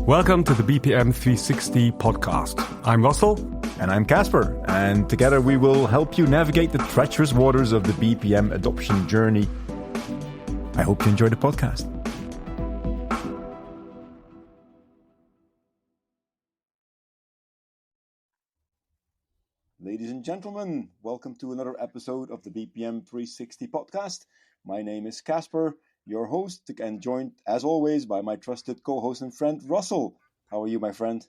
Welcome to the BPM 360 podcast. I'm Russell. And I'm Caspar. And together we will help you navigate the treacherous waters of the BPM adoption journey. I hope you enjoy the podcast. Ladies and gentlemen, welcome to another episode of the BPM 360 podcast. My name is Caspar, your host, and joined, as always, by my trusted co-host and friend, Russell. How are you, my friend?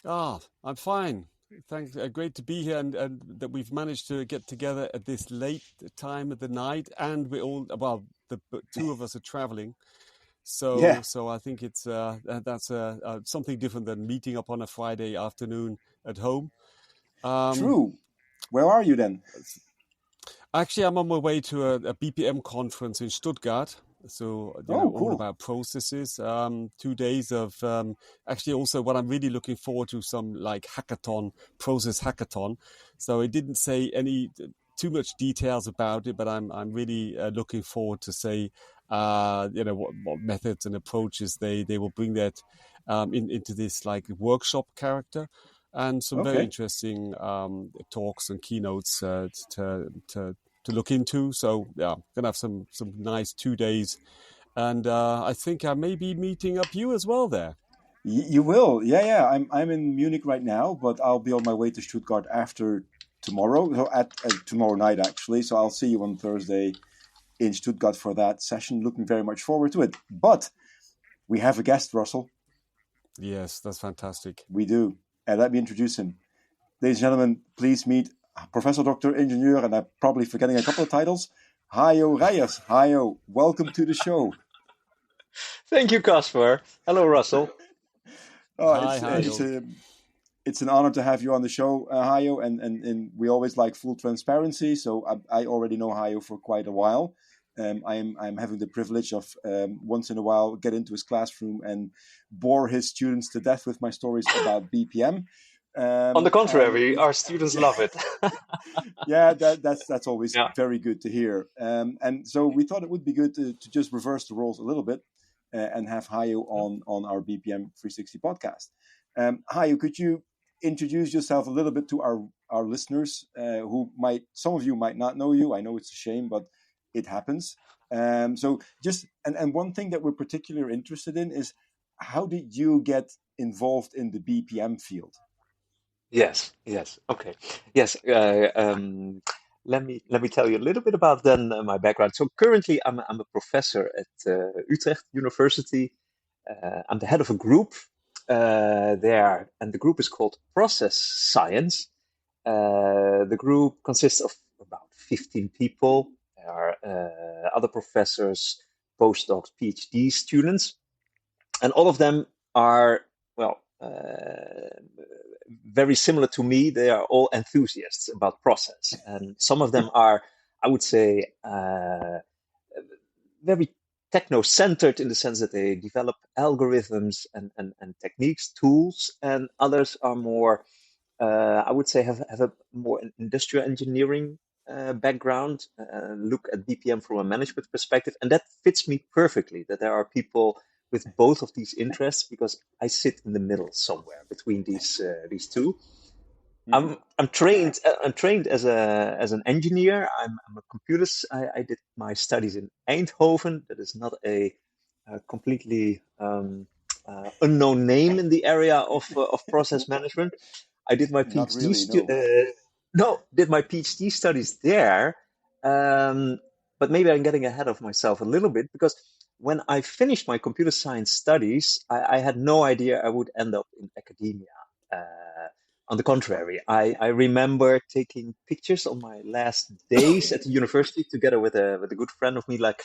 I'm fine. Thanks. Great to be here, and that we've managed to get together at this late time of the night, and we all, well, the two of us are traveling. So I think it's that's something different than meeting up on a Friday afternoon at home. True. Where are you then? Actually, I'm on my way to a BPM conference in Stuttgart. So, cool. All about processes. 2 days of actually also what I'm really looking forward to, some like process hackathon. So it didn't say too much details about it, but I'm really looking forward to say, what methods and approaches they will bring that into this like workshop character. And some very interesting talks and keynotes to look into. So yeah, gonna have some nice 2 days, and I think I may be meeting up you as well there. You will, yeah. I'm in Munich right now, but I'll be on my way to Stuttgart after tomorrow. So at tomorrow night actually. So I'll see you on Thursday in Stuttgart for that session. Looking very much forward to it. But we have a guest, Russell. Yes, that's fantastic. We do. And let me introduce him. Ladies and gentlemen, please meet Professor, Dr. Ingenieur, and I'm probably forgetting a couple of titles, Hajo Reijers. Hajo, welcome to the show. Thank you, Caspar. Hello, Russell. Hi, Hajo. It's an honor to have you on the show, Hajo, and we always like full transparency, so I already know Hajo for quite a while. I'm having the privilege of once in a while get into his classroom and bore his students to death with my stories about BPM. On the contrary, our students love it. Yeah, that's always very good to hear. And so we thought it would be good to just reverse the roles a little bit and have Hajo on our BPM 360 podcast. Hajo, could you introduce yourself a little bit to our listeners some of you might not know you. I know it's a shame, but it happens. So just, and one thing that we're particularly interested in is, how did you get involved in the BPM field? Yes. Okay. Yes. Let me tell you a little bit about then my background. So currently, I'm a professor at Utrecht University. I'm the head of a group there, and the group is called Process Science. The group consists of about 15 people. There are other professors, postdocs, PhD students, and all of them are very similar to me. They are all enthusiasts about process, and some of them are, I would say, very techno-centered in the sense that they develop algorithms and techniques, tools, and others are more, I would say, have a more industrial engineering background, look at BPM from a management perspective, and that fits me perfectly, that there are people with both of these interests, because I sit in the middle somewhere between these two. Mm-hmm. I'm trained as an engineer. I'm a computer. I did my studies in Eindhoven. That is not a completely unknown name in the area of process management. I did my PhD. Did my PhD studies there. But maybe I'm getting ahead of myself a little bit, because when I finished my computer science studies, I had no idea I would end up in academia. On the contrary, I remember taking pictures on my last days at the university together with a good friend of me, like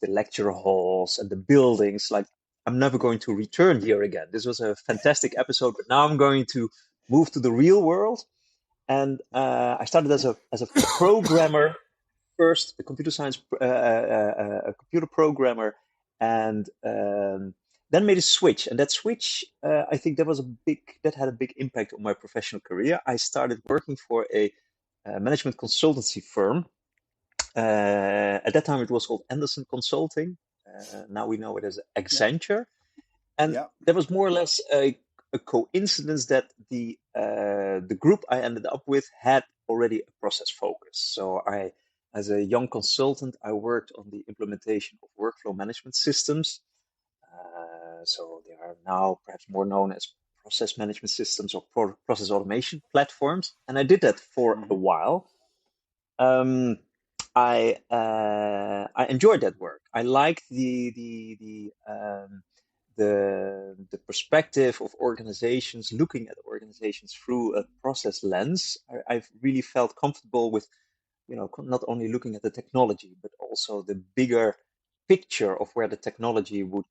the lecture halls and the buildings. Like, I'm never going to return here again. This was a fantastic episode, but now I'm going to move to the real world. And I started as a programmer first, a computer science, a computer programmer, and then made a switch. And that switch, I think that had a big impact on my professional career. I started working for a management consultancy firm. At that time, it was called Anderson Consulting. Now we know it as Accenture. And there was more or less a coincidence that the group I ended up with had already a process focus. So as a young consultant, I worked on the implementation of workflow management systems. So they are now perhaps more known as process management systems or process automation platforms. And I did that for a while. I enjoyed that work. I liked the perspective of organizations, looking at organizations through a process lens. I've really felt comfortable with, not only looking at the technology, but also the bigger picture of where the technology would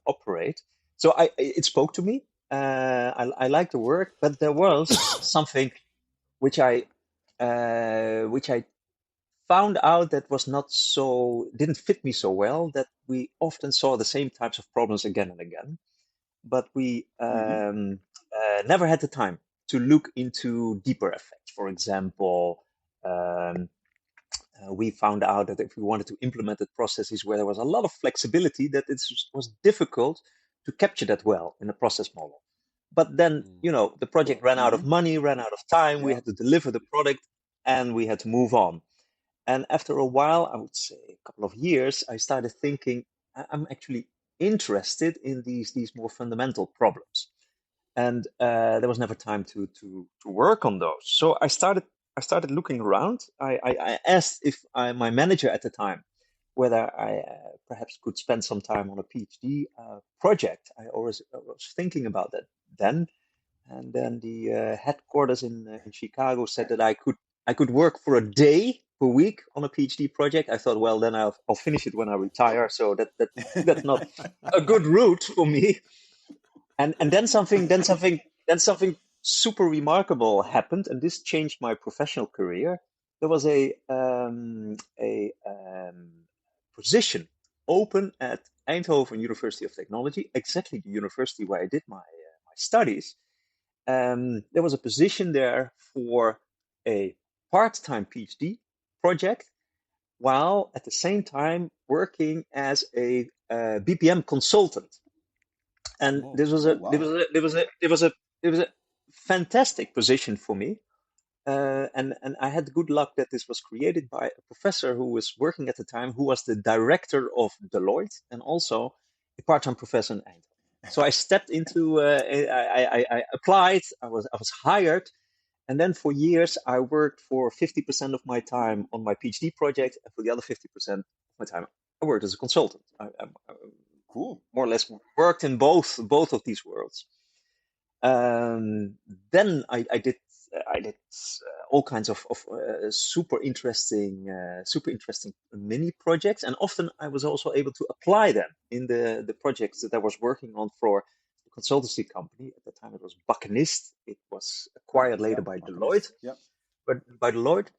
operate. So it spoke to me. I liked the work, but there was something which I found out that didn't fit me so well, that we often saw the same types of problems again and again, but we never had the time to look into deeper effects. For example, we found out that if we wanted to implement the processes where there was a lot of flexibility, that it was difficult to capture that well in a process model. But then, the project ran out of money, ran out of time. We had to deliver the product and we had to move on. And after a while, I would say a couple of years, I started thinking, I'm actually interested in these more fundamental problems. And there was never time to work on those. So I started looking around. I asked my manager at the time whether I perhaps could spend some time on a PhD project. I was thinking about that then. And then the headquarters in Chicago said that I could work for a day per week on a PhD project. I thought, well, then I'll finish it when I retire. So that's not a good route for me. And then something super remarkable happened, and this changed my professional career. There was a position open at Eindhoven University of Technology, exactly the university where I did my studies. There was a position there for a part-time PhD project, while at the same time working as a BPM consultant. And this was a fantastic position for me. And I had the good luck that this was created by a professor who was working at the time, who was the director of Deloitte and also a part-time professor in Eindhoven. So I stepped into, I applied, I was hired, and then for years I worked for 50% of my time on my PhD project, and for the other 50% of my time I worked as a consultant. I cool. More or less worked in both of these worlds. Then I did all kinds of super interesting mini projects, and often I was also able to apply them in the projects that I was working on for the consultancy company. At the time it was Buccanist. It was acquired later by Deloitte. But by Deloitte.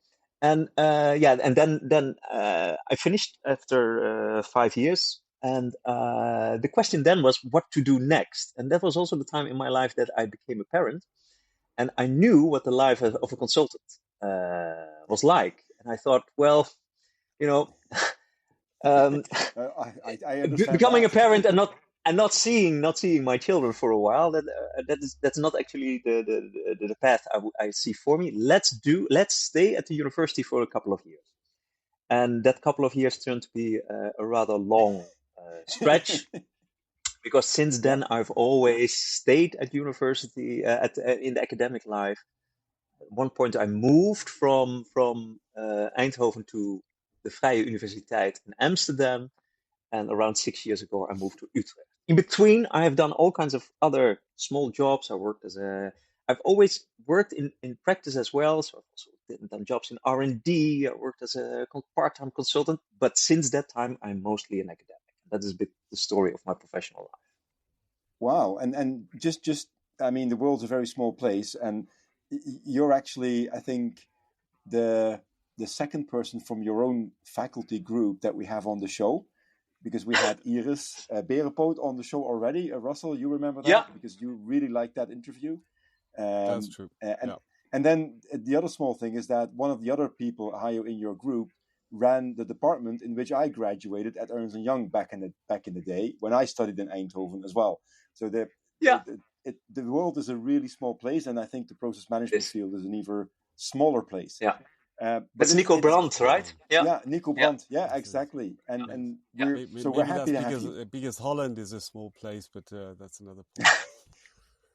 And and then I finished after 5 years. And the question then was what to do next. And that was also the time in my life that I became a parent. And I knew what the life of a consultant was like. And I thought, well, I becoming that. a parent and not seeing my children for a while, that's not actually the path I see for me. Let's stay at the university for a couple of years. And that couple of years turned to be a rather long stretch, because since then I've always stayed at university, in the academic life. At one point I moved from Eindhoven to the Vrije Universiteit in Amsterdam, and around 6 years ago I moved to Utrecht. In between, I have done all kinds of other small jobs. I've always worked in practice as well, so I've also done jobs in R&D. I worked as a part-time consultant, but since that time I'm mostly an academic. That is a bit the story of my professional life. Wow, and just I mean, the world's a very small place, and you're actually, I think, the second person from your own faculty group that we have on the show, because we had Iris Berenpoot on the show already. Russell, you remember that? Yeah. Because you really liked that interview. That's true. And then the other small thing is that one of the other people, Hajo, in your group, ran the department in which I graduated at Ernst & Young back in the day when I studied in Eindhoven as well. So the world is a really small place, and I think the process management field is an even smaller place. Yeah. But it's Nico Brandt, right? Yeah, Nico Brandt. Yeah, exactly. And we're happy to have you. Because Holland is a small place, but that's another point.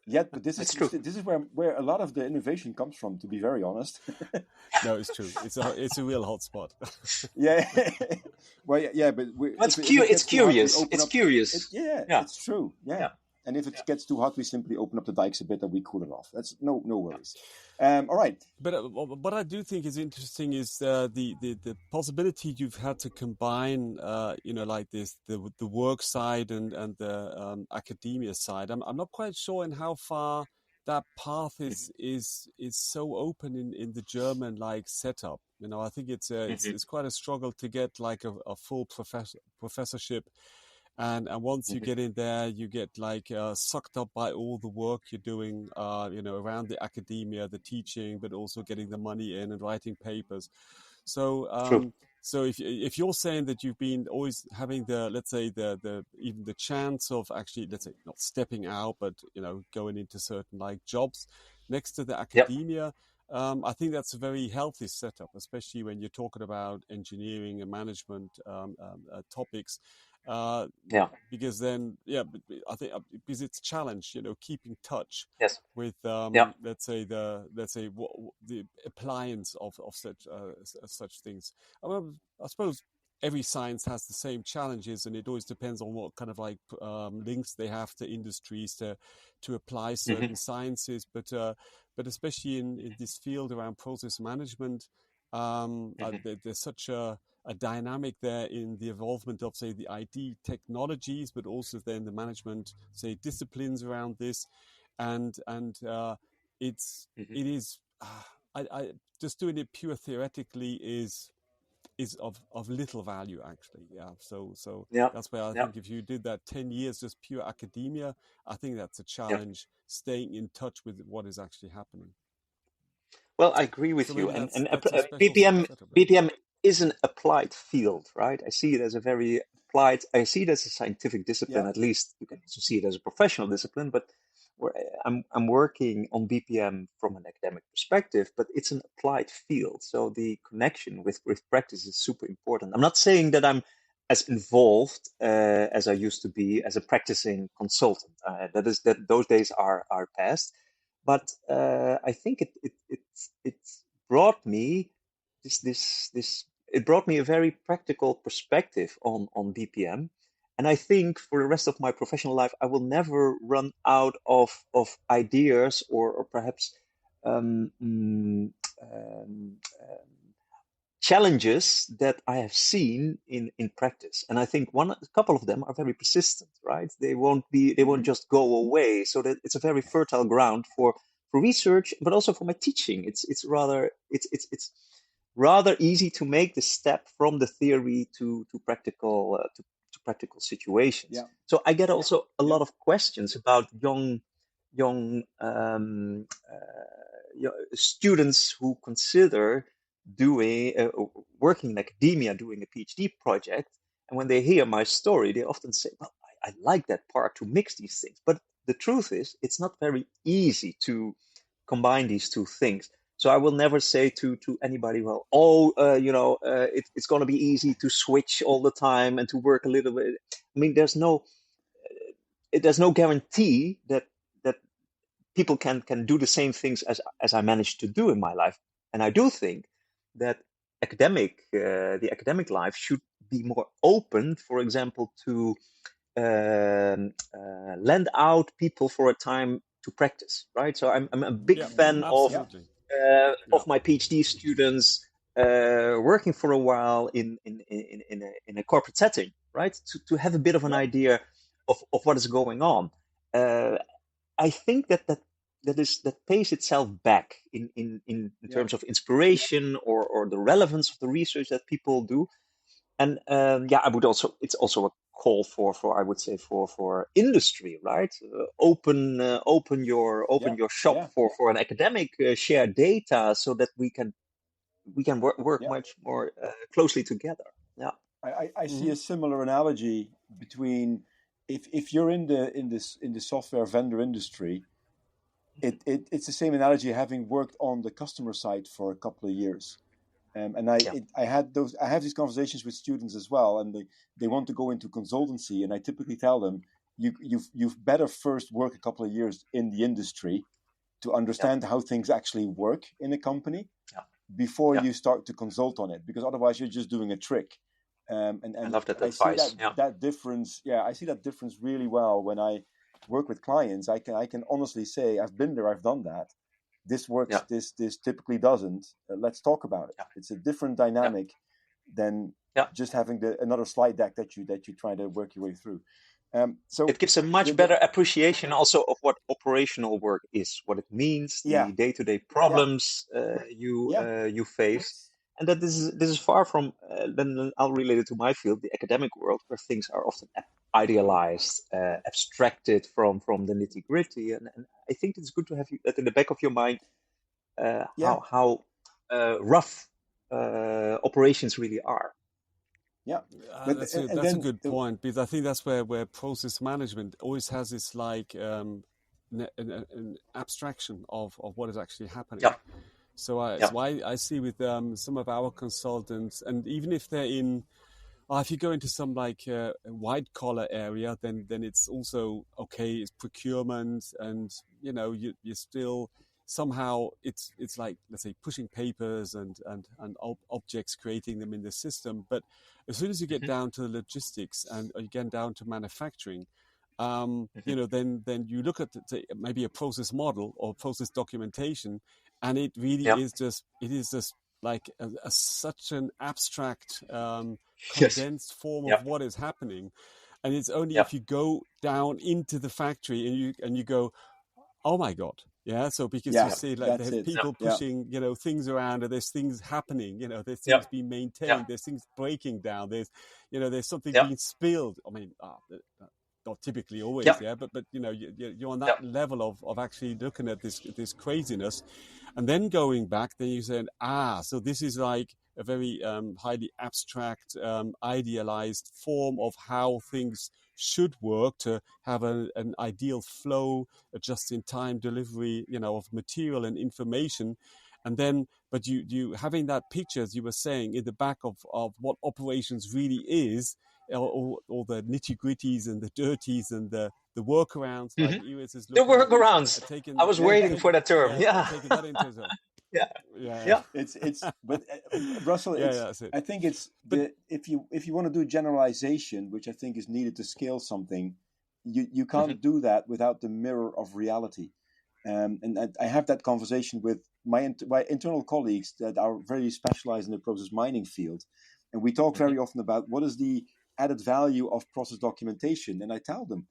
Yeah, but this is where a lot of the innovation comes from, to be very honest. No, it's true. It's a real hotspot. Yeah. Well, yeah, but it's curious. It's curious. It's true. Yeah. And if it gets too hot, we simply open up the dikes a bit and we cool it off. That's no worries. All right. But what I do think is interesting is the possibility you've had to combine, like this, the work side and the academia side. I'm not quite sure in how far that path is so open in the German setup. I think it's quite a struggle to get a full professorship. And once you get in there, you get sucked up by all the work you're doing, around the academia, the teaching, but also getting the money in and writing papers. So, so if you're saying that you've been always having let's say even the chance of actually, let's say, not stepping out, but going into certain jobs next to the academia. I think that's a very healthy setup, especially when you're talking about engineering and management topics. Because then, I think because it's challenge, keeping touch with, let's say the appliance of such things. I suppose every science has the same challenges, and it always depends on what kind of links they have to industries to apply certain sciences. But especially in this field around process management, there's such a dynamic there in the involvement of, say, the ID technologies, but also then the management, say, disciplines around this, and it is. I just doing it pure theoretically is of little value, actually. So that's why I think if you did that 10 years just pure academia, I think that's a challenge. Staying in touch with what is actually happening. Well, I agree with you, and BPM is an applied field, right? I see it as a very applied. I see it as a scientific discipline. At least you can also see it as a professional discipline. But I'm working on BPM from an academic perspective, but it's an applied field. So the connection with practice is super important. I'm not saying that I'm as involved as I used to be as a practicing consultant. Those days are past. But I think it brought me it brought me a very practical perspective on BPM, and I think for the rest of my professional life I will never run out of ideas or perhaps challenges that I have seen in practice. And I think a couple of them are very persistent, right? They won't just go away. So that it's a very fertile ground for research, but also for my teaching. It's rather easy to make the step from the theory to practical to practical situations. So I get also a lot of questions about young students who consider working in academia, doing a PhD project, and when they hear my story, they often say, "Well, I like that part to mix these things." But the truth is, it's not very easy to combine these two things. So I will never say to anybody, "Well, it's going to be easy to switch all the time and to work a little bit." I mean, there's no guarantee that people can do the same things as I managed to do in my life. And I do think that the academic life should be more open, for example, to lend out people for a time to practice, right? So I'm a big fan of my PhD students working for a while in a corporate setting, right? To have a bit of an idea of what is going on. I think that pays itself back in terms of inspiration or the relevance of the research that people do. And I would also, it's also a call for I would say for industry, right? Open your shop for an academic, share data so that we can we can work much more closely together. Yeah. I see a similar analogy between if you're in the software vendor industry, it's the same analogy having worked on the customer side for a couple of years. And I have these conversations with students as well, and they want to go into consultancy, and I typically tell them you've better first work a couple of years in the industry to understand how things actually work in a company before you start to consult on it, because otherwise you're just doing a trick. And I love that advice. See that difference. Yeah, I see that difference really well when I work with clients. I can honestly say I've been there, I've done that. This works. This typically doesn't. Let's talk about it. It's a different dynamic than just having another slide deck that you try to work your way through. So it gives a much better appreciation also of what operational work is, what it means, the day-to-day problems you face, and that this is far from. Then I'll relate it to my field, the academic world, where things are often idealized, abstracted from the nitty-gritty, and I think it's good to have that in the back of your mind. How rough operations really are. Yeah, that's a good point, because I think that's where process management always has this like an abstraction of what is actually happening. Yeah. So I see with some of our consultants, and even if they're in, if you go into some like white collar area, then it's also okay. It's procurement, and you're still somehow it's like, let's say, pushing papers and objects, creating them in the system. But as soon as you get down to the logistics and you get down to manufacturing, then you look at maybe a process model or process documentation, and it really is just like such an abstract, condensed form of what is happening. And it's only if you go down into the factory and you go, oh my God. Yeah. So because you see like there's people pushing, things around, and there's things happening, there's things being maintained, there's things breaking down, there's something being spilled. I mean, not typically always, but you're on that level of actually looking at this craziness, and then going back, then you say, so this is like a very highly abstract, idealized form of how things should work to have an ideal flow, a just-in-time delivery, of material and information. And then, but you having that picture, as you were saying, in the back of what operations really is, all the nitty-gritties and the dirties and the workarounds, like Iris is looking the workarounds. I was waiting for that term. Taking that into account. It's but Russell, I think it's if you want to do generalization, which I think is needed to scale something, you can't do that without the mirror of reality. And I have that conversation with my internal colleagues that are very specialized in the process mining field, and we talk very often about what is the added value of process documentation. And I tell them,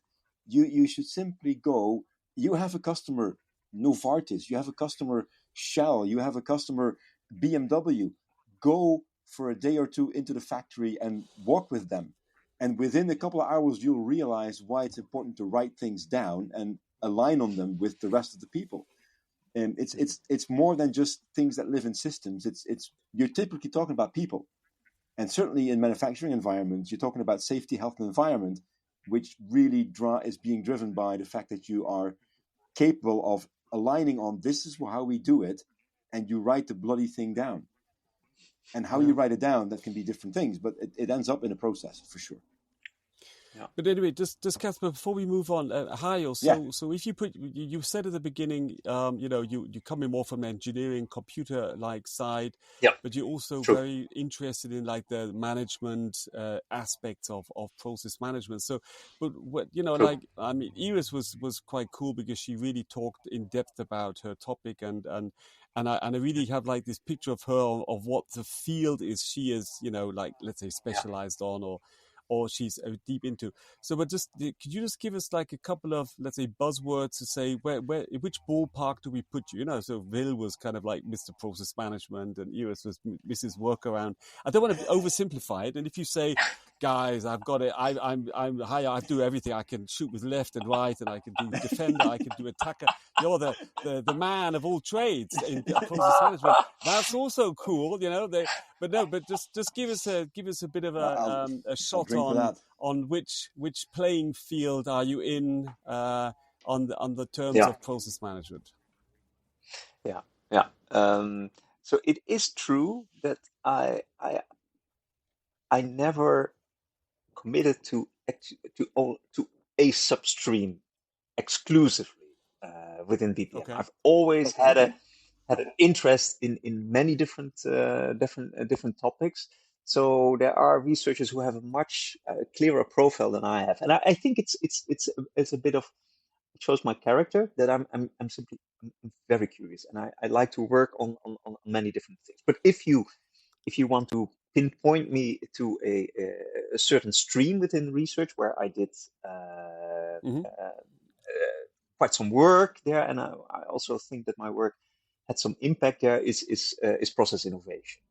you should simply go. You have a customer Novartis, you have a customer Shell, you have a customer BMW. Go for a day or two into the factory and walk with them. And within a couple of hours, you'll realize why it's important to write things down and align on them with the rest of the people. And it's more than just things that live in systems. It's you're typically talking about people. And certainly in manufacturing environments, you're talking about safety, health, and environment, which really is being driven by the fact that you are capable of aligning on this is how we do it, and you write the bloody thing down. And how you write it down, that can be different things, but it ends up in a process for sure. Yeah. But anyway, just Caspar, before we move on, Hajo, so if you said at the beginning, you come in more from an computer-like side, but you're also very interested in like the management aspects of process management. So, but what Iris was quite cool because she really talked in depth about her topic, and I really have like this picture of her of what the field is she is, like, let's say, specialized on, or she's deep into. So, but just could you just give us like a couple of, let's say, buzzwords to say where which ballpark do we put you? So Will was kind of like Mr. Process Management, and Iris was Mrs. Workaround. I don't want to oversimplify it. And if you say, guys, I've got it. I'm high. I do everything. I can shoot with left and right, and I can do defender. I can do attacker. You're the man of all trades in process management. That's also cool, but just give us a bit of a shot on which playing field are you in on the terms of process management. Yeah. So it is true that I never committed to a substream exclusively within BPM. Okay. I've always had an interest in many different topics. So there are researchers who have a much clearer profile than I have, and I think it's a bit of, it shows my character that I'm very curious, and I like to work on many different things. But if you want to pinpoint me to a certain stream within research where I did quite some work there, and I also think that my work had some impact there, is process innovation.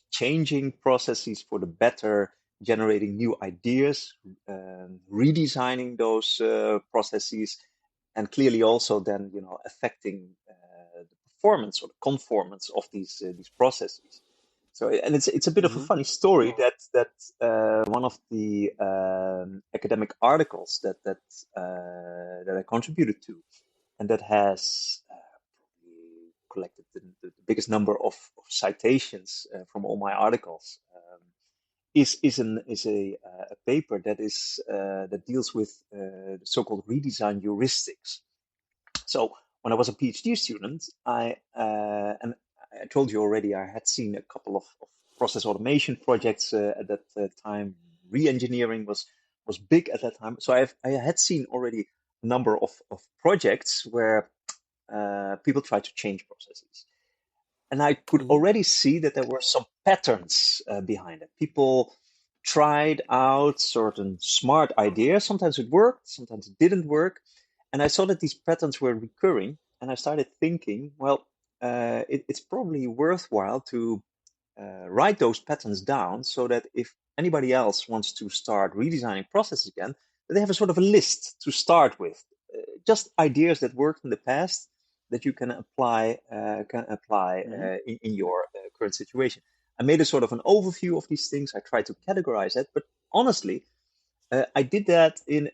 Changing processes for the better, generating new ideas, redesigning those processes, and clearly also then affecting the performance or the conformance of these processes. So, and it's a bit of a funny story that one of the academic articles that I contributed to, and that has collected the biggest number of citations from all my articles, is a paper that deals with the so-called redesign heuristics. So when I was a PhD student, and I told you already, I had seen a couple of process automation projects at that time. Re-engineering was big at that time. So I had seen already a number of projects where people tried to change processes. And I could already see that there were some patterns behind it. People tried out certain smart ideas. Sometimes it worked, sometimes it didn't work. And I saw that these patterns were recurring. And I started thinking, well, it's probably worthwhile to write those patterns down so that if anybody else wants to start redesigning processes again, that they have a sort of a list to start with. Just ideas that worked in the past that you can apply in your current situation. I made a sort of an overview of these things. I tried to categorize it, but honestly, I did that in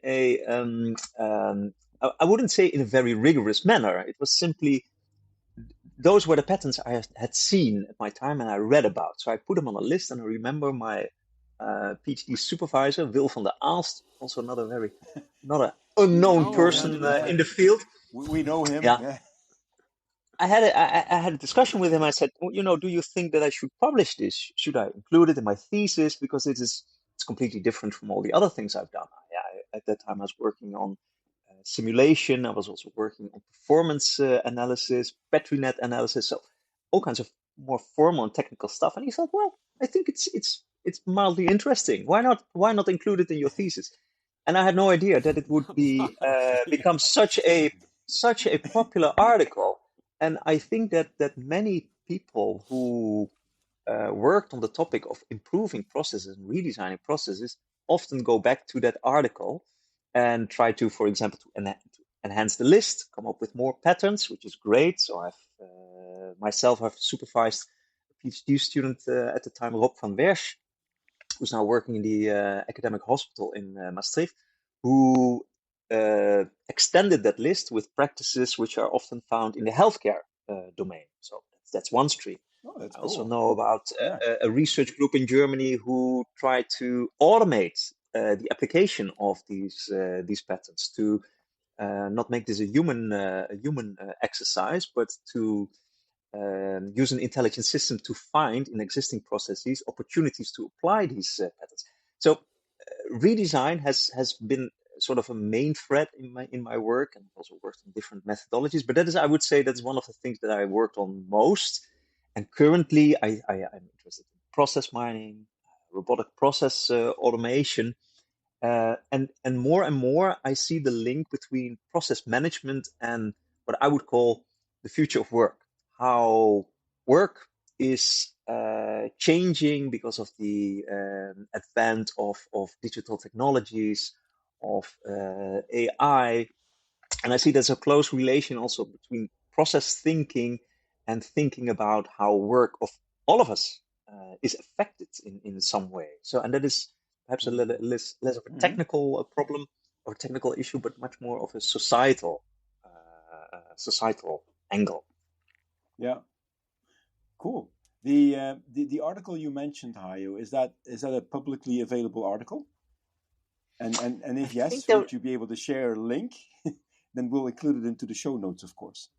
I wouldn't say in a very rigorous manner. It was simply, those were the patterns I had seen at my time and I read about. So I put them on a list, and I remember my PhD supervisor, Wil van der Aalst, also not an unknown person in the field. We know him. Yeah. I had a discussion with him. I said, do you think that I should publish this? Should I include it in my thesis? Because it's completely different from all the other things I've done. At that time, I was working on simulation. I was also working on performance analysis, battery net analysis, so all kinds of more formal and technical stuff. And he thought, well, I think it's mildly interesting. Why not include it in your thesis? And I had no idea that it would be become such a popular article. And I think that many people who worked on the topic of improving processes and redesigning processes often go back to that article and try to, for example, to enhance the list, come up with more patterns, which is great. So I've supervised a PhD student at the time, Rob van Wersch, who's now working in the academic hospital in Maastricht, who extended that list with practices which are often found in the healthcare domain. So that's one stream. I also know about a research group in Germany who tried to automate the application of these patterns to not make this a human exercise, but to use an intelligent system to find in existing processes opportunities to apply these patterns. So redesign has been sort of a main thread in my work, and also worked on different methodologies. But I would say that's one of the things that I worked on most. And currently, I'm interested in process mining, robotic process automation. And more, I see the link between process management and what I would call the future of work. How work is changing because of the advent of digital technologies, of AI. And I see there's a close relation also between process thinking and thinking about how work of all of us is affected in some way. So, and that is perhaps a little less of a technical problem or technical issue, but much more of a societal angle. Yeah, cool. The article you mentioned, Hajo, is that a publicly available article? And if yes, would you be able to share a link? Then we'll include it into the show notes, of course.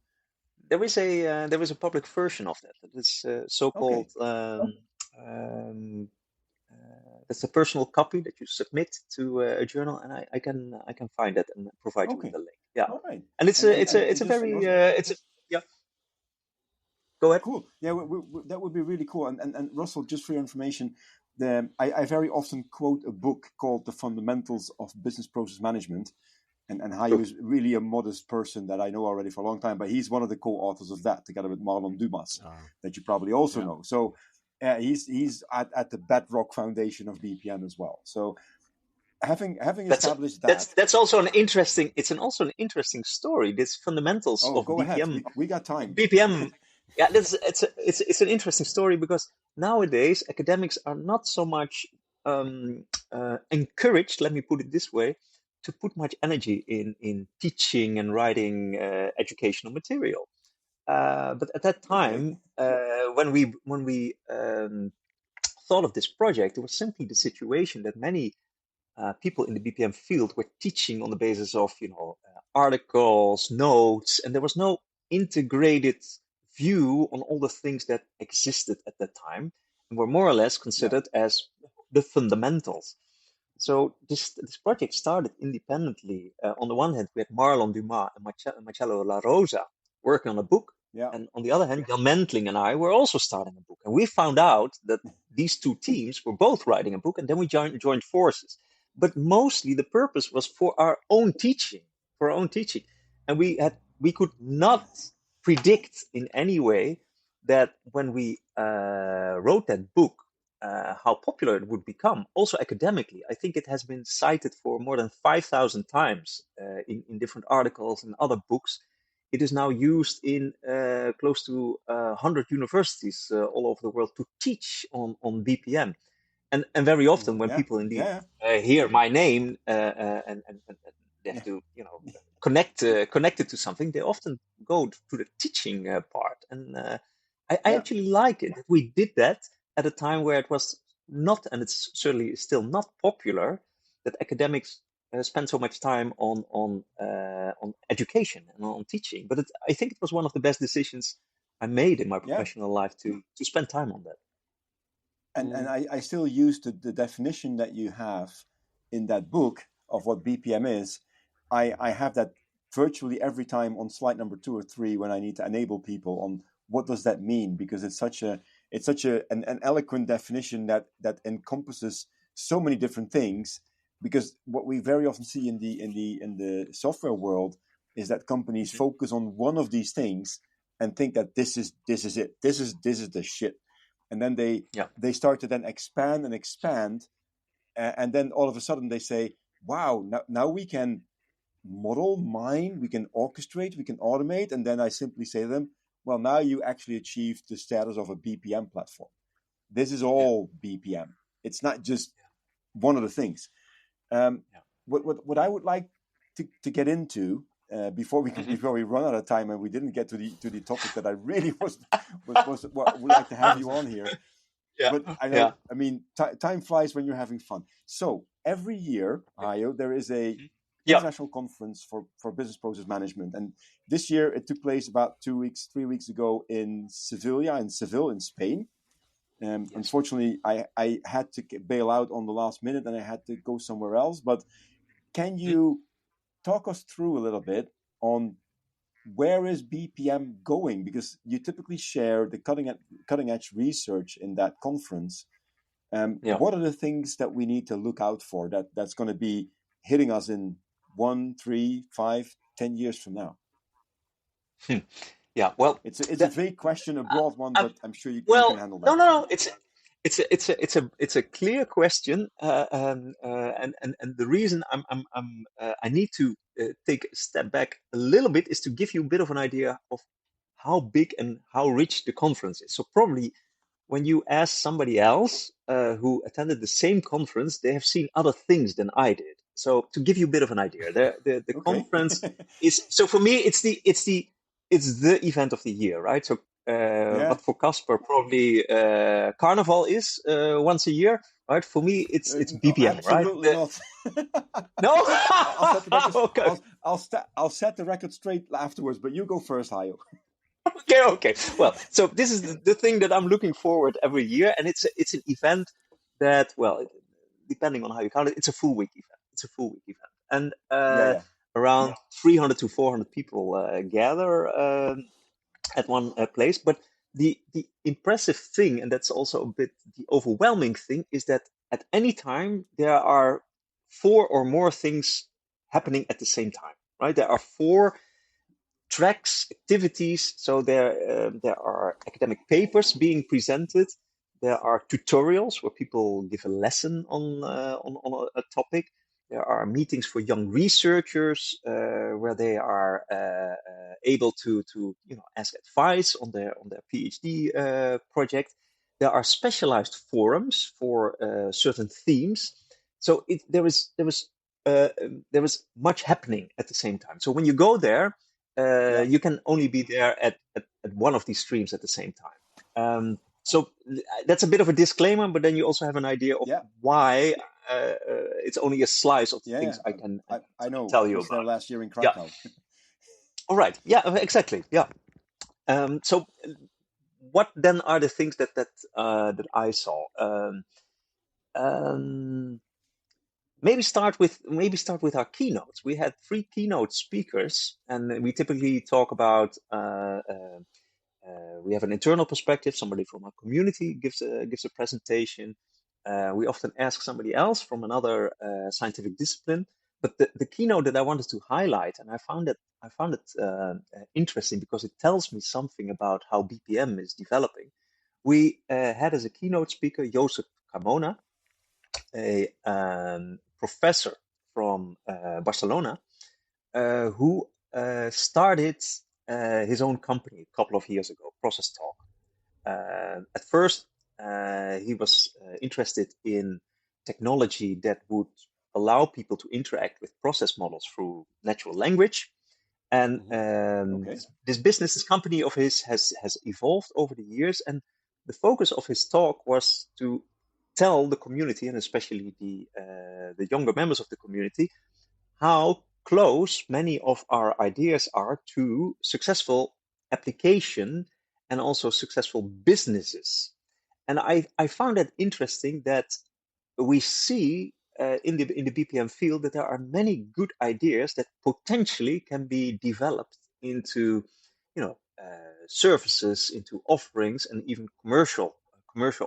There is a public version of that. That is so-called. That's a personal copy that you submit to a journal, and I can find that and provide you with a link. Yeah, all right. And it's a very yeah. Go ahead. Cool. Yeah, that would be really cool. And Russell, just for your information, I very often quote a book called The Fundamentals of Business Process Management. And Hajo is really a modest person that I know already for a long time, but he's one of the co-authors of that, together with Marlon Dumas, that you probably also know. So he's at the bedrock foundation of BPM as well. So having established that's also an interesting. Also an interesting story. This fundamentals of go BPM. Ahead. We got time. BPM. Yeah, it's an interesting story because nowadays academics are not so much encouraged. Let me put it this way. To put much energy in teaching and writing educational material, but at that time, when we thought of this project, it was simply the situation that many people in the BPM field were teaching on the basis of articles, notes, and there was no integrated view on all the things that existed at that time and were more or less considered as the fundamentals. So this project started independently. On the one hand, we had Marlon Dumas and Marcello La Rosa working on a book. Yeah. And on the other hand, Jan Mentling and I were also starting a book. And we found out that these two teams were both writing a book, and then we joined forces. But mostly the purpose was for our own teaching. And we could not predict in any way that when we wrote that book, how popular it would become. Also academically, I think it has been cited for more than 5,000 times in different articles and other books. It is now used in close to 100 universities all over the world to teach on BPM. And very often when people indeed hear my name and they have to connect it to something, they often go to the teaching part. And I actually like it that we did that at a time where it was not, and it's certainly still not popular, that academics spend so much time on education and on teaching. But I think it was one of the best decisions I made in my professional life to spend time on that. And I still use the definition that you have in that book of what BPM is. I have that virtually every time on slide number 2 or 3 when I need to enable people on what does that mean, because it's such an eloquent definition that encompasses so many different things. Because what we very often see in the software world is that companies focus on one of these things and think that this is it, this is the shit, and then they start to then expand, and then all of a sudden they say, wow, now we can model, mine, we can orchestrate, we can automate, and then I simply say to them, well, now you actually achieved the status of a BPM platform. This is all BPM. It's not just one of the things. What I would like to get into before we run out of time, and we didn't get to the topic that I really would like to have you on here. But I know, I mean, time flies when you're having fun. So every year, Hajo, there is a international conference for business process management, and this year it took place about 3 weeks ago in Seville, in Spain. Unfortunately, I had to bail out on the last minute, and I had to go somewhere else. But can you talk us through a little bit on where is BPM going? Because you typically share the cutting edge research in that conference. What are the things that we need to look out for that's going to be hitting us in 1, 3, 5, 10 years from now? Yeah, well, it's a vague question, a broad one, but I'm sure you can handle that. No. It's a clear question, and the reason I need to take a step back a little bit is to give you a bit of an idea of how big and how rich the conference is. So probably when you ask somebody else who attended the same conference, they have seen other things than I did. So to give you a bit of an idea, the Okay. conference is, so for me it's the event of the year, right? So but for Caspar probably Carnival is once a year, right? For me it's BPM, absolutely right? Not. No. Okay. I'll set the record straight afterwards, but you go first, Hajo. Okay. Well, so this is the thing that I'm looking forward every year, and it's an event that, well, depending on how you count it, it's a full week event. And around 300 to 400 people gather at one place. But the impressive thing, and that's also a bit the overwhelming thing, is that at any time there are 4 or more things happening at the same time, right? There are 4 tracks, activities. So there are academic papers being presented. There are tutorials where people give a lesson on a topic. There are meetings for young researchers where they are able to ask advice on their PhD project. There are specialized forums for certain themes. So there was much happening at the same time. So when you go there, you can only be there at one of these streams at the same time. So that's a bit of a disclaimer, but then you also have an idea of why it's only a slice of the things I can tell you about. There last year in Krakow. All right. Yeah, exactly. Yeah. So what then are the things that I saw? Maybe start with our keynotes. We had 3 keynote speakers, and we typically talk about. We have an internal perspective. Somebody from our community gives a presentation. We often ask somebody else from another scientific discipline. But the keynote that I wanted to highlight, and I found it interesting because it tells me something about how BPM is developing. We had as a keynote speaker Josep Carmona, a professor from Barcelona, who started his own company a couple of years ago, Process Talk. At first, he was interested in technology that would allow people to interact with process models through natural language. And this company of his has evolved over the years. And the focus of his talk was to tell the community, and especially the younger members of the community, how close many of our ideas are to successful application and also successful businesses. And I found it interesting that we see in the BPM field that there are many good ideas that potentially can be developed into services, into offerings, and even commercial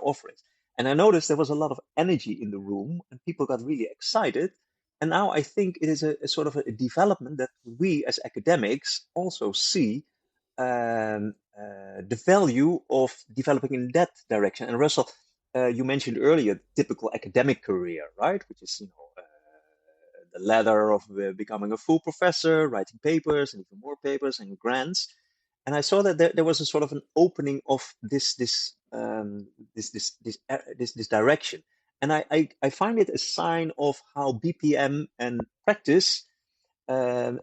offerings. And I noticed there was a lot of energy in the room, and people got really excited. And now I think it is a sort of a development that we as academics also see the value of developing in that direction. And Russell, you mentioned earlier typical academic career, right? Which is the ladder of becoming a full professor, writing papers and even more papers and grants. And I saw that there was a sort of an opening of this direction. And I find it a sign of how BPM and practice are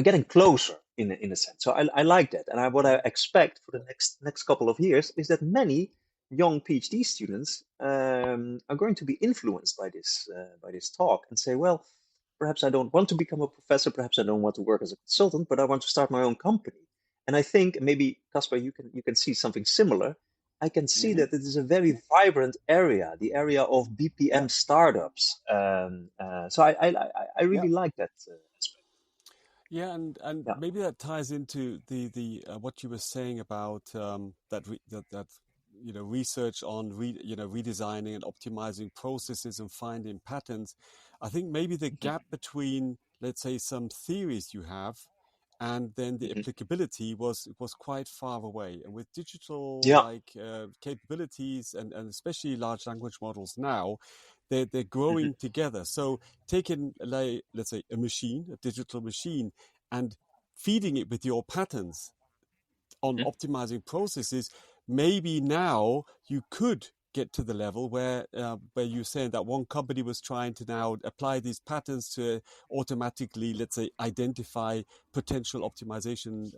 getting closer in a sense. So I like that. And what I expect for the next couple of years is that many young PhD students are going to be influenced by this talk and say, well, perhaps I don't want to become a professor, perhaps I don't want to work as a consultant, but I want to start my own company. And I think maybe, Caspar, you can see something similar. I can see that it is a very vibrant area, the area of BPM startups. So I really like that aspect. Yeah, and maybe that ties into the what you were saying about that research on redesigning and optimizing processes and finding patterns, I think maybe the gap between, let's say, some theories you have and then the applicability was quite far away. And with digital capabilities and especially large language models now, they're growing together. So taking, let's say, a digital machine, and feeding it with your patterns on optimizing processes, maybe now you could get to the level where you're saying that one company was trying to now apply these patterns to automatically, let's say, identify potential optimization,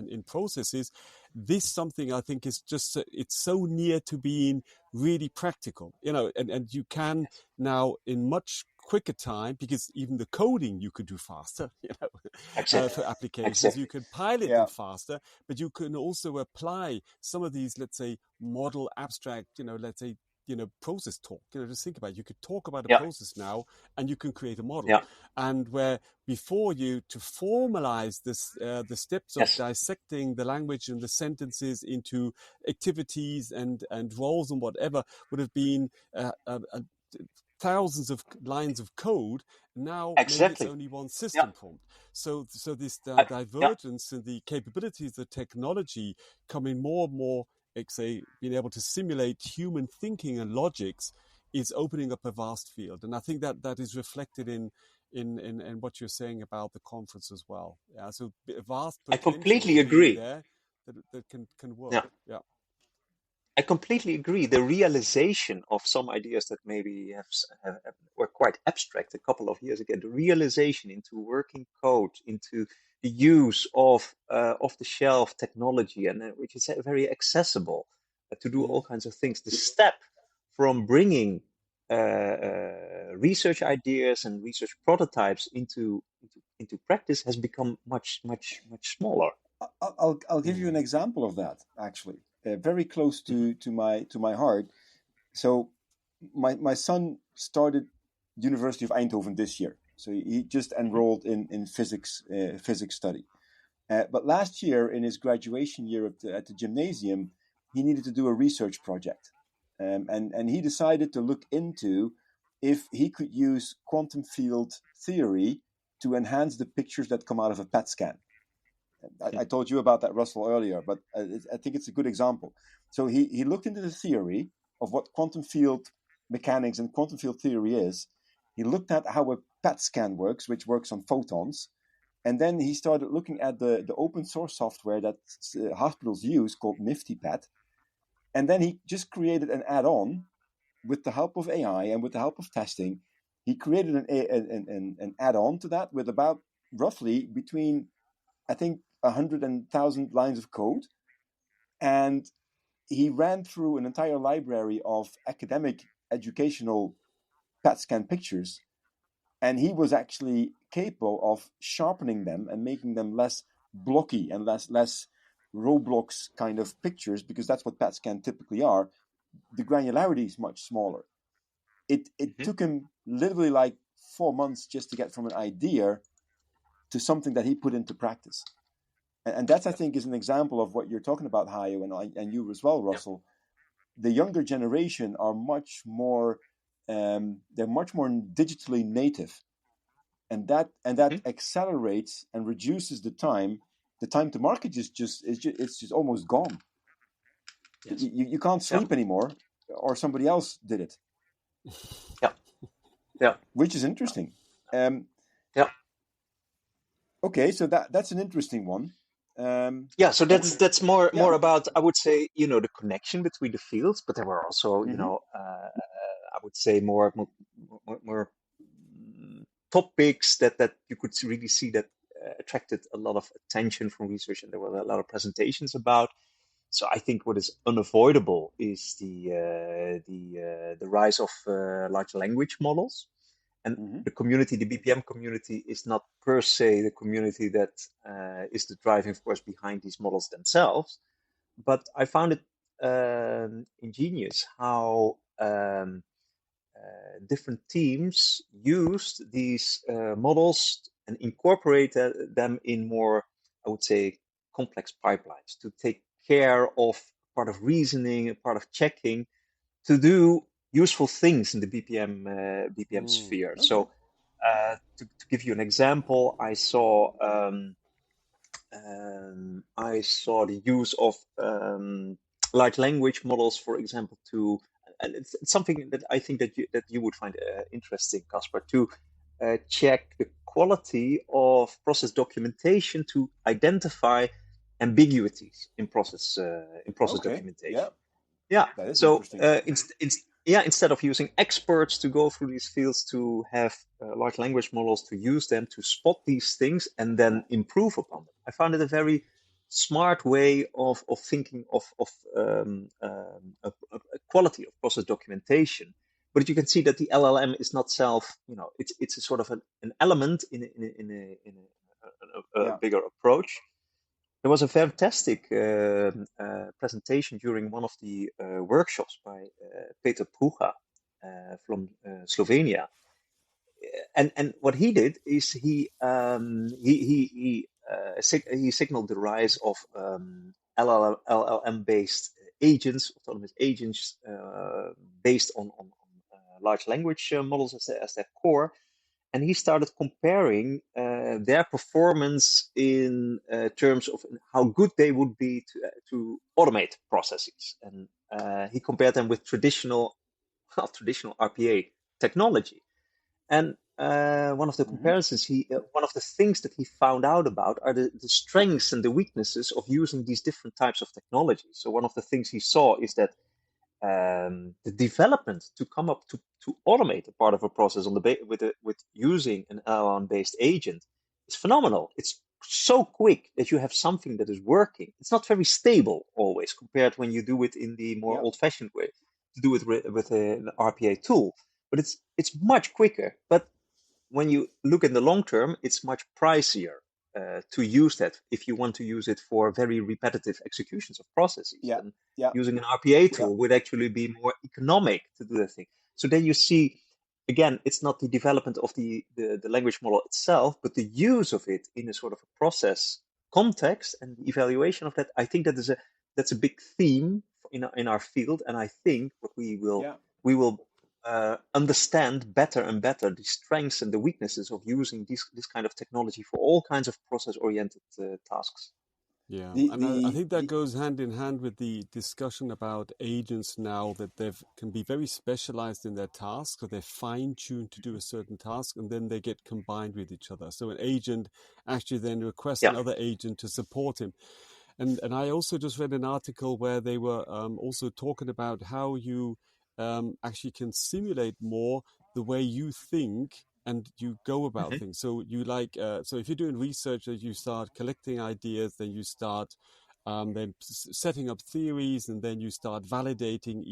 in processes. This something I think is just, it's so near to being really practical, and you can now in much quicker time, because even the coding you could do faster, for applications. You could pilot them faster, but you can also apply some of these, let's say, model abstract, process talk. Just think about it. You could talk about a process now, and you can create a model. And where before to formalize this, the steps of dissecting the language and the sentences into activities and roles and whatever would have been thousands of lines of code. Now maybe it's only one system prompt. So this divergence in the capabilities of technology coming more and more, say, being able to simulate human thinking and logics, is opening up a vast field. And I think that is reflected in what you're saying about the conference as well. Yeah, so a vast potential. I completely agree. There that can work. Yeah. I completely agree. The realization of some ideas that maybe were quite abstract a couple of years ago, the realization into working code, into the use of off-the-shelf technology, and which is very accessible to do all kinds of things. The step from bringing research ideas and research prototypes into practice has become much smaller. I'll give you an example of that, actually. Very close to my heart. So my son started University of Eindhoven this year. So he just enrolled in physics study. But last year, in his graduation year at the gymnasium, he needed to do a research project. And he decided to look into if he could use quantum field theory to enhance the pictures that come out of a PET scan. I told you about that, Russell, earlier, but I think it's a good example. So he looked into the theory of what quantum field mechanics and quantum field theory is. He looked at how a PET scan works, which works on photons. And then he started looking at the open source software that hospitals use called Nifty PET. And then he just created an add-on with the help of AI and with the help of testing. He created an add-on to that with about roughly between, I think, 100 and 1,000 lines of code. And he ran through an entire library of academic educational PET scan pictures. And he was actually capable of sharpening them and making them less blocky and less Roblox kind of pictures, because that's what PET scan typically are. The granularity is much smaller. It took him literally like 4 months just to get from an idea to something that he put into practice. And that, I think, is an example of what you're talking about, Hajo, and you as well, Russell. The younger generation are much more, they're much more digitally native. And that accelerates and reduces the time. The time to market is just almost gone. Yes. You can't sleep anymore, or somebody else did it. Yeah. Which is interesting. Okay, so that's an interesting one. So that's more about, I would say, the connection between the fields, but there were also, I would say more topics that you could really see that attracted a lot of attention from research, and there were a lot of presentations about. So I think what is unavoidable is the rise of large language models. And the community, the BPM community, is not per se the community that is the driving force behind these models themselves. But I found it ingenious how different teams used these models and incorporated them in more, I would say, complex pipelines to take care of part of reasoning, a part of checking, to do useful things in the BPM sphere. Okay. So to give you an example, I saw the use of large language models, for example, and it's something that I think that you would find interesting, Caspar, to check the quality of process documentation to identify ambiguities in process documentation. Yeah. That is So interesting. instead of using experts to go through these fields, to have large language models to use them to spot these things and then improve upon them. I found it a very smart way of thinking of a quality of process documentation. But you can see that the LLM is not it's a sort of an element in a bigger approach. There was a fantastic presentation during one of the workshops by Peter Pruga from Slovenia, and what he did is he signaled the rise of LLM based agents, autonomous agents based on large language models as their core. And he started comparing their performance in terms of how good they would be to automate processes. And he compared them with traditional RPA technology. And one of the comparisons, one of the things that he found out about are the strengths and the weaknesses of using these different types of technologies. So one of the things he saw is that the development to come up to automate a part of a process with using an LLM-based agent is phenomenal. It's so quick that you have something that is working. It's not very stable always compared when you do it in the more old-fashioned way to do it with an RPA tool. But it's much quicker. But when you look in the long term, it's much pricier to use that if you want to use it for very repetitive executions of processes. And using an RPA tool would actually be more economic to do that thing. So then you see, again, it's not the development of the language model itself, but the use of it in a sort of a process context and the evaluation of that. I think that's a big theme in our field, and I think what we will understand better and better the strengths and the weaknesses of using this kind of technology for all kinds of process-oriented tasks. Yeah, I think that goes hand in hand with the discussion about agents now, that they can be very specialized in their task, or they're fine-tuned to do a certain task, and then they get combined with each other. So an agent actually then requests another agent to support him. And I also just read an article where they were also talking about how you actually can simulate more the way you think and you go about things. So you so if you're doing research, you start collecting ideas, then you start then setting up theories, and then you start validating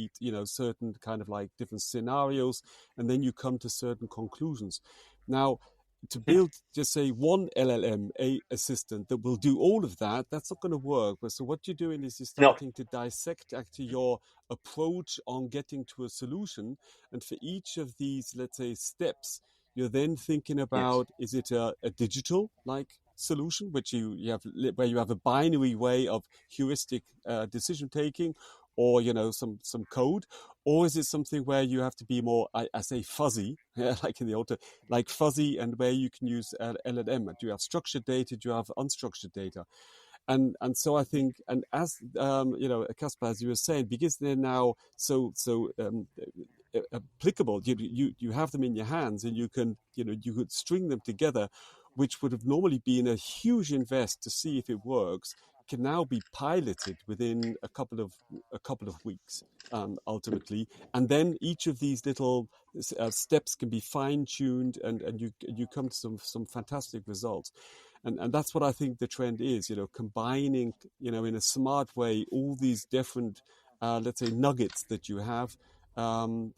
certain kind of like different scenarios, and then you come to certain conclusions. Now, to build just say one LLM assistant that will do all of that, that's not going to work. But so what you're doing is you're starting to dissect actually your approach on getting to a solution, and for each of these, let's say, steps, you're then thinking about, is it a digital like solution, which you have, where you have a binary way of heuristic decision taking, or some code, or is it something where you have to be more, I say fuzzy, like in the auto, like fuzzy, and where you can use LLM? Do you have structured data? Do you have unstructured data? And so I think, and as Caspar, as you were saying, because they're now so applicable, you have them in your hands, and you could string them together, which would have normally been a huge invest to see if it works, can now be piloted within a couple of weeks, ultimately, and then each of these little steps can be fine-tuned, and you come to some fantastic results. And that's what I think the trend is, combining, in a smart way, all these different, let's say, nuggets that you have, and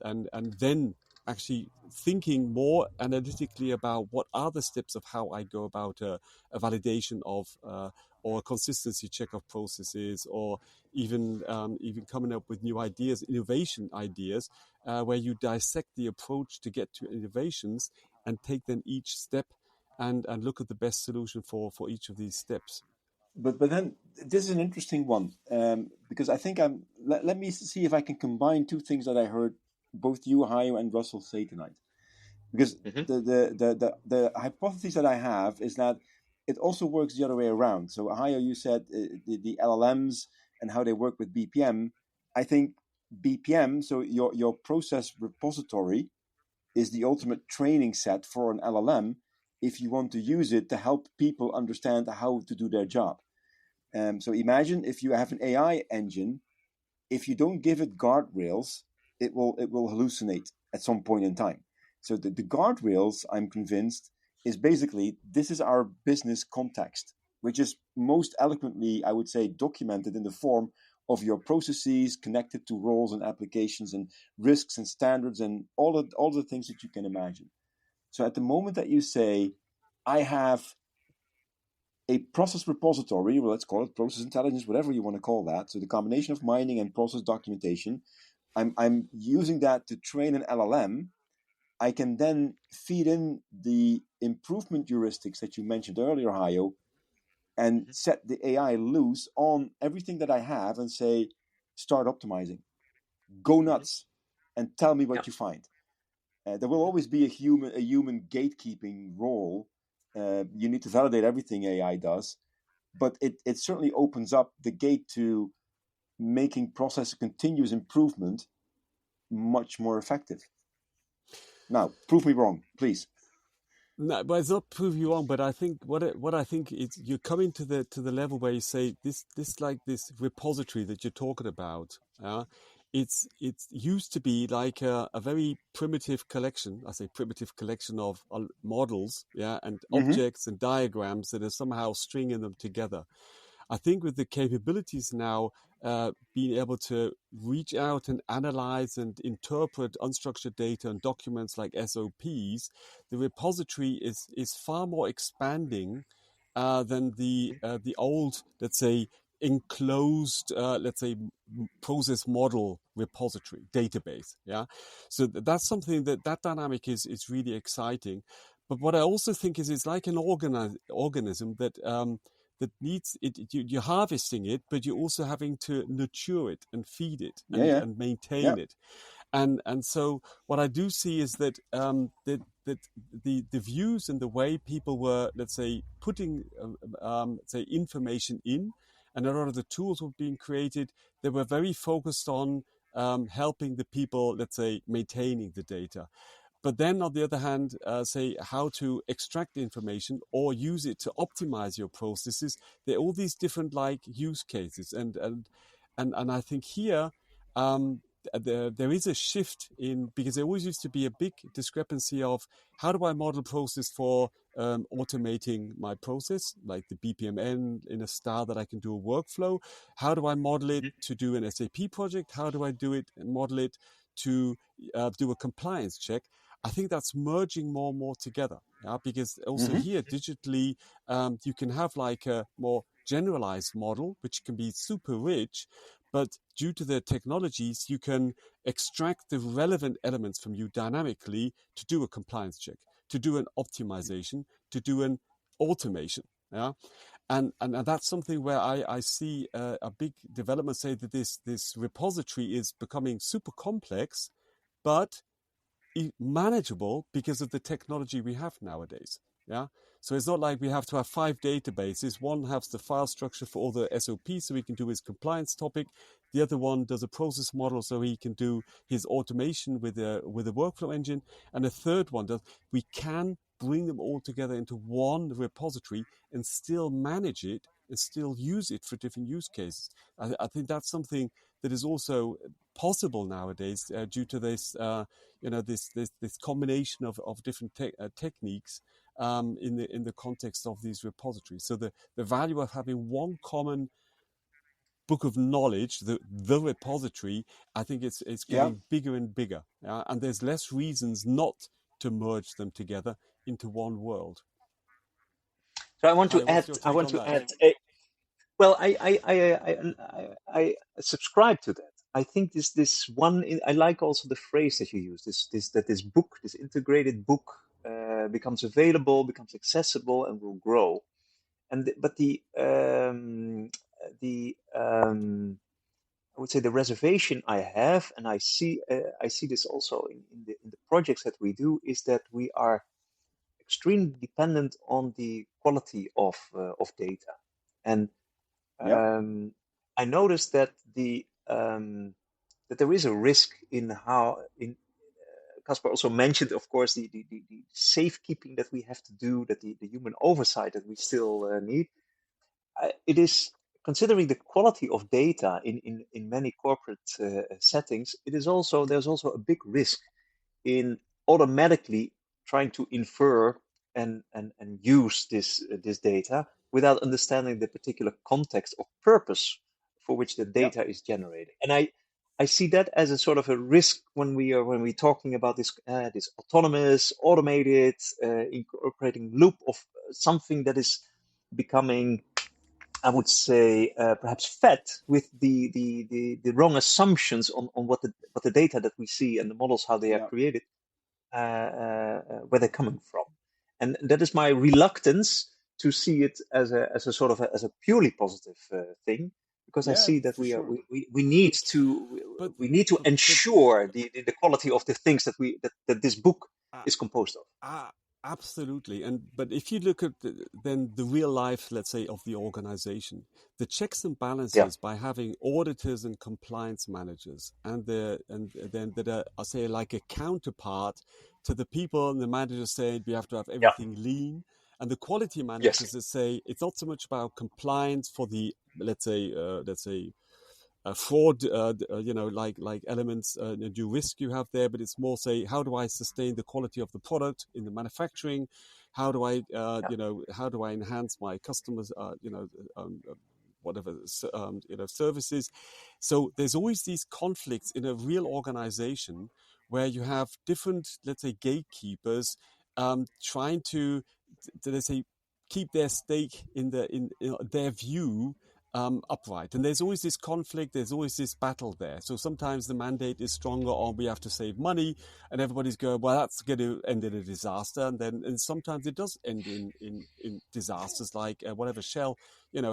then actually thinking more analytically about what are the steps of how I go about a validation of or a consistency check of processes, or even coming up with new ideas, innovation ideas, where you dissect the approach to get to innovations and take then each step and look at the best solution for each of these steps. But then this is an interesting one, because I think let me see if I can combine two things that I heard both you, Hajo, and Russell say tonight. Because the hypothesis that I have is that it also works the other way around. So Hajo, you said the LLMs and how they work with BPM. I think BPM, so your process repository, is the ultimate training set for an LLM if you want to use it to help people understand how to do their job. So imagine if you have an AI engine, if you don't give it guardrails, it will hallucinate at some point in time. So the guardrails, I'm convinced, is basically this is our business context, which is most eloquently, I would say, documented in the form of your processes connected to roles and applications and risks and standards and all the things that you can imagine. So at the moment that you say, I have a process repository, well, let's call it process intelligence, whatever you want to call that. So the combination of mining and process documentation, I'm using that to train an LLM. I can then feed in the improvement heuristics that you mentioned earlier, Hajo, and set the AI loose on everything that I have and say, start optimizing, go nuts, and tell me what you find. There will always be a human gatekeeping role. You need to validate everything AI does, but it certainly opens up the gate to making process continuous improvement much more effective. Now, prove me wrong, please. No, but it's not prove you wrong. But I think what I think is you're coming to the level where you say this like this repository that you're talking about. It's used to be like a very primitive collection. I say primitive collection of models, and objects and diagrams that are somehow stringing them together. I think with the capabilities now, being able to reach out and analyze and interpret unstructured data and documents like SOPs, the repository is far more expanding than the old, let's say, enclosed, process model repository database. Yeah, so that's something that dynamic is really exciting. But what I also think is it's like an organism that that needs it. You're harvesting it, but you're also having to nurture it and feed it and maintain it. And so what I do see is that that the views and the way people were, let's say, putting say information in, and a lot of the tools were being created, they were very focused on helping the people, let's say, maintaining the data. But then, on the other hand, say how to extract information or use it to optimize your processes. There are all these different like use cases, and I think here there is a shift in, because there always used to be a big discrepancy of how do I model process for automating my process, like the BPMN in a style that I can do a workflow. How do I model it to do an SAP project? How do I do it and model it to do a compliance check? I think that's merging more and more together, because also here digitally you can have like a more generalized model, which can be super rich, but due to the technologies, you can extract the relevant elements from you dynamically to do a compliance check, to do an optimization, to do an automation. Yeah. And that's something where I see a big development, say that this repository is becoming super complex, but manageable because of the technology we have nowadays. Yeah. So it's not like we have to have 5 databases. One has the file structure for all the SOPs so he can do his compliance topic. The other one does a process model so he can do his automation with a workflow engine. And a third one does. We can bring them all together into one repository and still manage it and still use it for different use cases. I think that's something that is also possible nowadays due to this, this combination of different techniques in the context of these repositories. So the value of having one common book of knowledge, the repository, I think it's getting bigger and bigger, and there's less reasons not to merge them together into one world. So I want to add. Well, I subscribe to that. I think this one. I like also the phrase that you use. This book, this integrated book, becomes available, becomes accessible, and will grow. But I would say the reservation I have, and I see this also in the projects that we do, is that we are extremely dependent on the quality of data, and I noticed that that there is a risk in how Caspar also mentioned, of course, the safekeeping that we have to do, that the human oversight that we still need. It is, considering the quality of data in many corporate settings, there's also a big risk in automatically trying to infer and use this data without understanding the particular context or purpose for which the data is generated. And I see that as a sort of a risk when we're talking about this autonomous, automated, incorporating loop of something that is becoming, I would say, perhaps fed with the wrong assumptions on what the data that we see and the models, how they are created, where they're coming from. And that is my reluctance to see it as a sort of as a purely positive thing, because I see that we need to ensure the quality of the things that this book is composed of. Absolutely. But if you look at then the real life, let's say, of the organization, the checks and balances by having auditors and compliance managers and then that are, I'll say, like a counterpart to the people and the managers saying we have to have everything lean, and the quality managers that say it's not so much about compliance for the let's say fraud, like elements, new risk you have there, but it's more say, how do I sustain the quality of the product in the manufacturing? How do I, how do I enhance my customers, whatever, services? So there's always these conflicts in a real organization where you have different, let's say, gatekeepers trying to, let's say, keep their stake in their view upright. And there's always this conflict, there's always this battle there. So sometimes the mandate is stronger on we have to save money, and everybody's going, well, that's going to end in a disaster. And sometimes it does end in disasters like whatever Shell,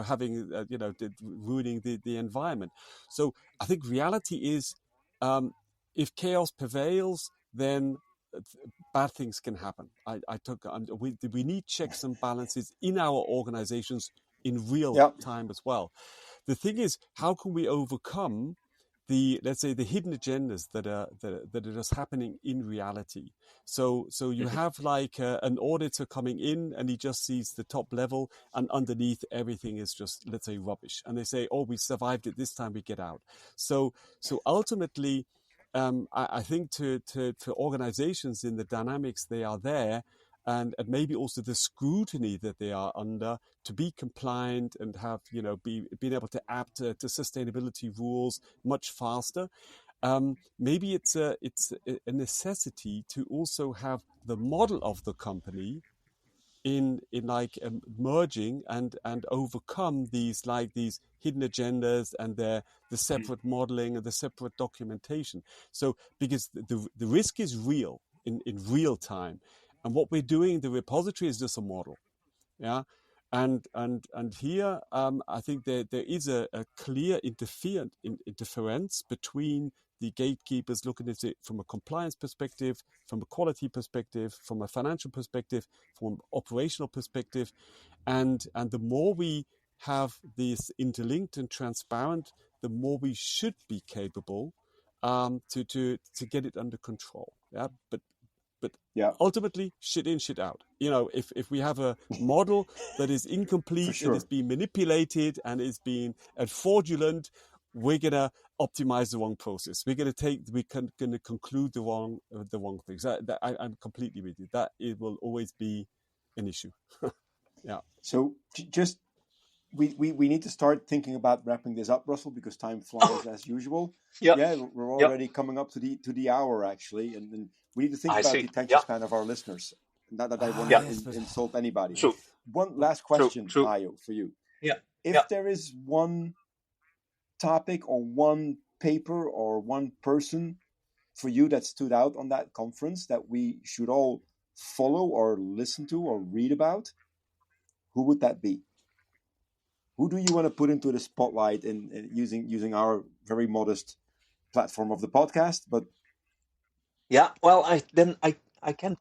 having, ruining the environment. So I think reality is if chaos prevails, then bad things can happen. We need checks and balances in our organizations in real time as well. The thing is, how can we overcome let's say the hidden agendas that are just happening in reality? So you have like an auditor coming in and he just sees the top level, and underneath everything is just, let's say, rubbish, and they say, oh, we survived it, this time we get out. So ultimately I think for organizations in the dynamics they are there, and maybe also the scrutiny that they are under, to be compliant and have, being able to adapt to sustainability rules much faster. Maybe it's a necessity to also have the model of the company in like merging and overcome these hidden agendas and the separate modeling and the separate documentation. So because the risk is real in real time, and what we're doing in the repository is just a model. And here I think there is a clear interference between the gatekeepers looking at it from a compliance perspective, from a quality perspective, from a financial perspective, from an operational perspective, and the more we have this interlinked and transparent, the more we should be capable to get it under control. But ultimately, shit in, shit out. If we have a model that is incomplete and is being manipulated and is being fraudulent, we're gonna optimize the wrong process. We're gonna conclude the wrong things. I'm completely with you. That it will always be an issue. So just we need to start thinking about wrapping this up, Russell, because time flies as usual. We're already coming up to the hour actually, and we need to think about the attention span of our listeners. Not that I want to insult anybody. True. One last question, Hajo, for you. If there is one topic or one paper or one person for you that stood out on that conference that we should all follow or listen to or read about, who would that be? who do you want to put into the spotlight in using our very modest platform of the podcast? But yeah, well, I can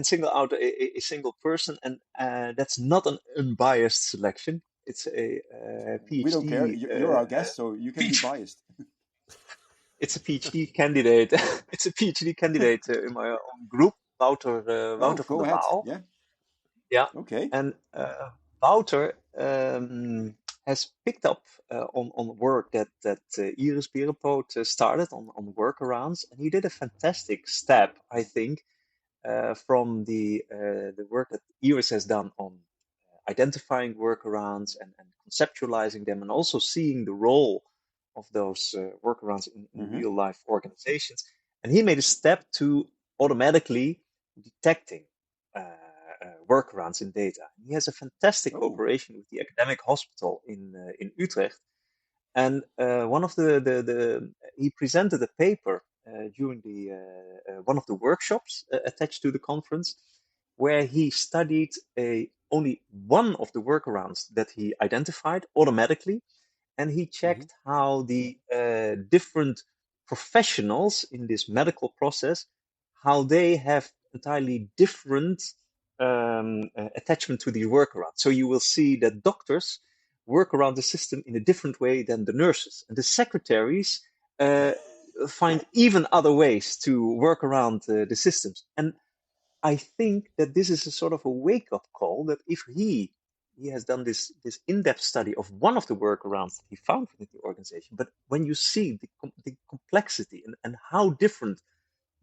single out a single person, and that's not an unbiased selection. It's a PhD. We don't care. You're our guest, so you can be biased. It's a PhD candidate. It's a PhD candidate in my own group, Wouter van der Waal. Yeah. Yeah. Okay. And Wouter has picked up on work that Iris Berenpoot started on workarounds, and he did a fantastic step, I think, from the work that Iris has done on identifying workarounds and conceptualizing them, and also seeing the role of those workarounds in real life organizations. And he made a step to automatically detecting workarounds in data. He has a fantastic cooperation with the academic hospital in Utrecht. And one of he presented a paper during one of the workshops attached to the conference, where he studied only one of the workarounds that he identified automatically, and he checked how the different professionals in this medical process, how they have entirely different attachment to the workaround. So you will see that doctors work around the system in a different way than the nurses, and the secretaries find even other ways to work around the systems. And I think that this is a sort of a wake-up call, that if he has done this in-depth study of one of the workarounds that he found within the organization, but when you see the complexity and how different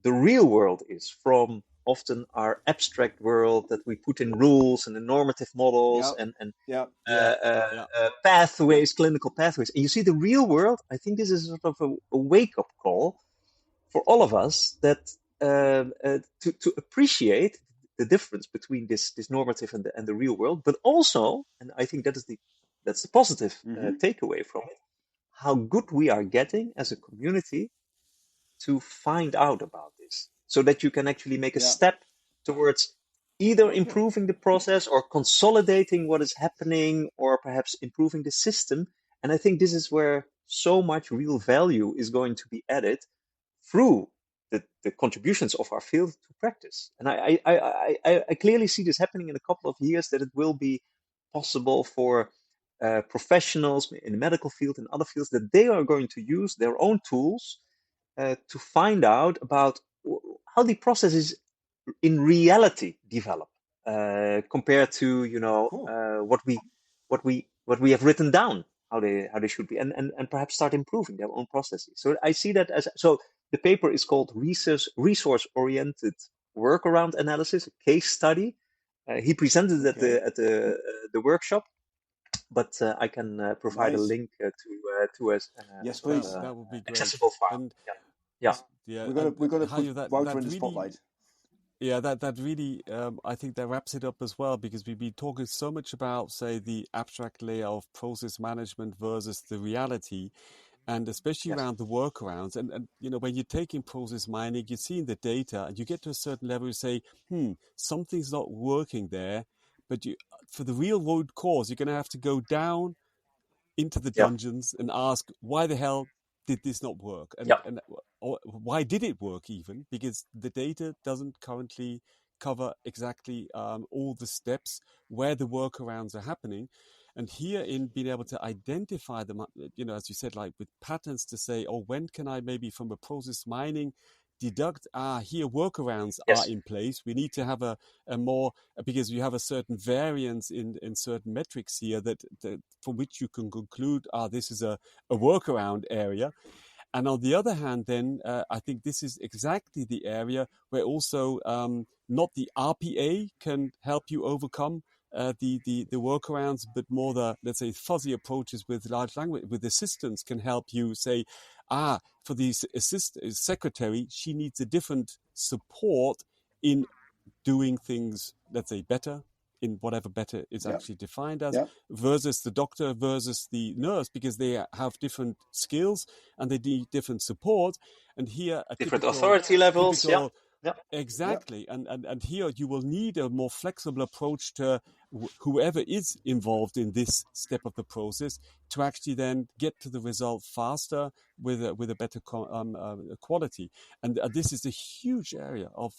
the real world is from often our abstract world that we put in rules and in normative models and pathways, clinical pathways, and you see the real world, I think this is sort of a wake-up call for all of us, that to appreciate the difference between this normative and the real world, but also, and I think that's the positive takeaway from it, how good we are getting as a community to find out about this, so that you can actually make a step towards either improving the process or consolidating what is happening, or perhaps improving the system. And I think this is where so much real value is going to be added through the contributions of our field to practice. And I clearly see this happening in a couple of years, that it will be possible for professionals in the medical field and other fields, that they are going to use their own tools to find out about how the processes in reality develop, compared to what we have written down, how they should be, and perhaps start improving their own processes. So I see that as so. The paper is called Resource-Oriented Workaround Analysis, a case study. He presented it at the workshop, but I can provide a link to a yes, please. That would be great. Accessible file. And we're gonna put Wouter in the spotlight. Yeah, that really, I think that wraps it up as well, because we've been talking so much about, say, the abstract layer of process management versus the reality, and especially around the workarounds. And when you're taking process mining, you're seeing the data, and you get to a certain level, you say, something's not working there. But for the real root cause, you're going to have to go down into the dungeons and ask, why the hell did this not work? And or why did it work even? Because the data doesn't currently cover exactly all the steps where the workarounds are happening. And here, in being able to identify them, as you said, like with patterns, to say, when can I maybe from a process mining deduct, here workarounds are in place. We need to have a more, because you have a certain variance in certain metrics here that from which you can conclude, this is a workaround area. And on the other hand, then I think this is exactly the area where also not the RPA can help you overcome the workarounds, but more the, let's say, fuzzy approaches with large language, with assistants, can help you say, for the secretary, she needs a different support in doing things, let's say, better, in whatever better is actually defined as, versus the doctor versus the nurse, because they have different skills and they need different support. And here, different authority levels, Exactly. And here you will need a more flexible approach to whoever is involved in this step of the process to actually then get to the result faster with a better quality. And this is a huge area of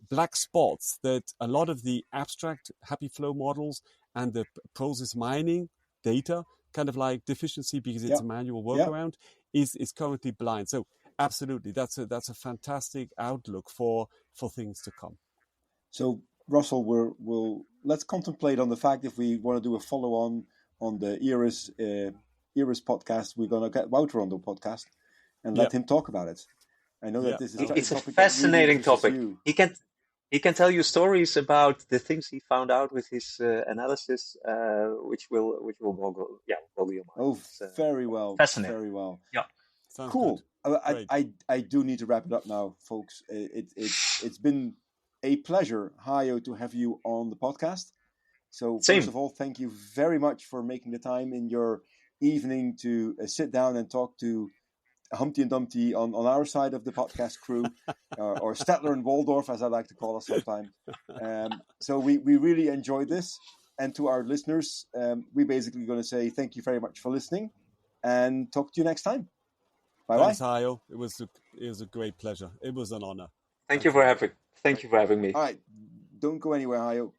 black spots that a lot of the abstract happy flow models and the process mining data kind of like deficiency because it's a manual workaround is currently blind. So absolutely, that's a fantastic outlook for things to come. So Russell, let's contemplate on the fact if we want to do a follow on the Iris podcast, we're going to get Wouter on the podcast and let him talk about it. I know that this is it's a fascinating topic. He can tell you stories about the things he found out with his analysis, which will boggle your mind. Oh, very well, fascinating. Very well. Yeah, sounds cool. Good. I do need to wrap it up now, folks. It's been a pleasure, Hajo, to have you on the podcast. So first of all, thank you very much for making the time in your evening to sit down and talk to Humpty and Dumpty on our side of the podcast crew, or Stettler and Waldorf, as I like to call us sometimes. So we really enjoyed this. And to our listeners, we're basically going to say thank you very much for listening and talk to you next time. Bye-bye. Thanks, Hajo. It was a great pleasure. It was an honor. Thank you for having me. All right. Don't go anywhere, Hajo.